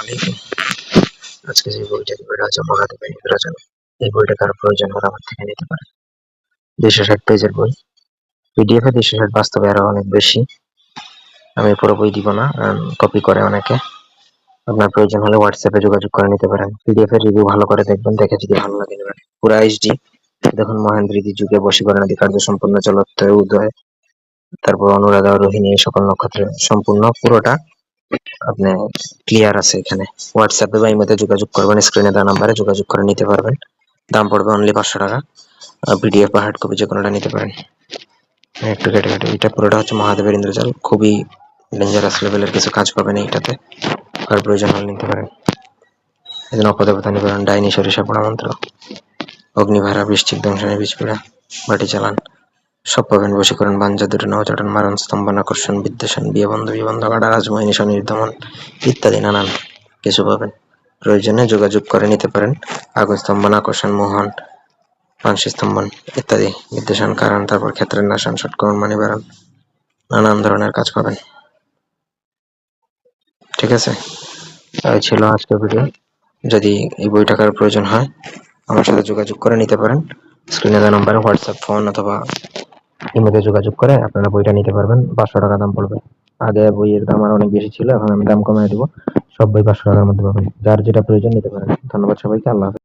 আলাইকুম। আজকে যে বইটা দিব এটা হচ্ছে মহাদেবের ইন্দ্রজাল। এই বইটা কারো প্রয়োজন হলে আমার থেকে নিতে পারেন। 260 পেজের বই। পিডিএফ এ 260, বাস্তবে আরো অনেক বেশি। আমি পুরো বই দিব না, কপি করে অনেকে। আপনার প্রয়োজন হলে হোয়াটসঅ্যাপে যোগাযোগ করে নিতে পারেন। পিডিএফ এর রিভিউ ভালো করে দেখবেন, দেখে যদি ভালো লাগে নেবেন। পুরা এইচডি। দেখুন মহেন্দ্রীদি যুগে বশীকরণ আদি কার্য সম্পূর্ণ, জলোত্তর উদয়, তারপর অনুরাধা রোহিণী, এই সকল নক্ষত্রের সম্পূর্ণ পুরোটা আপনি ক্লিয়ার আছে এখানে। হোয়াটসঅ্যাপে বা ইমেতে যোগাযোগ করবেন, স্ক্রিনে দেওয়া নাম্বারে যোগাযোগ করে নিতে পারবেন। দাম পড়বে অনলি 500 টাকা। পিডিএফ বা হার্ড কপি যে কোনোটা নিতে পারেন। একটু কেটে কেটে, এটা পুরোটা হচ্ছে মহাদেবের ইন্দ্রজাল। খুবই ডেঞ্জারাস লেভেলের কিছু কাজ পাবেন এইটাতে। আর প্রয়োজন হলে নিতে পারেন। এদিন অপদেবতা নিবারণ, ডাইনি সরিষা পোড়া মন্ত্র, অগ্নিভাড়া, বৃশ্চিক দংশনে বীজপীড়া, বাটি চালান, সব পাবেন। বশীকরণ, বাঞ্জা দুটো নবচটন, মারণ, স্তম্ভন, আকর্ষণ, বিদ্বেষণ, বিয়ে বন্ধ কাটা, রাজমোহিনী, স্বনির্দমন ইত্যাদি নানান কিছু পাবেন। প্রয়োজনে যোগাযোগ করে নিতে পারেন। আগুন স্তম্ভন, আকর্ষণ, মোহন, মানসী স্তম্ভন ইত্যাদি, বিদ্বেষণ, কারণ, তারপর ক্ষেত্রের নাশন, ষটকরণ, মানিবারণ, নানান ধরনের কাজ পাবেন। ঠিক আছে, এই ছিল আজকের ভিডিও। যদি এই বইটা কারোর প্রয়োজন হয় আমার সাথে যোগাযোগ করে নিতে পারেন। স্ক্রিনে দেওয়া নাম্বারে হোয়াটসঅ্যাপ, ফোন অথবা ইমেলে যোগাযোগ করে আপনারা বইটা নিতে পারবেন। 500 টাকা দাম পড়বে। আগে বইয়ের দাম আর অনেক বেশি ছিল, এখন আমি দাম কমিয়ে দেবো। সব বই 500 টাকার মধ্যে পাবেন। যার যেটা প্রয়োজন নিতে পারেন। ধন্যবাদ সবাইকে। আল্লাহ হাফেজ।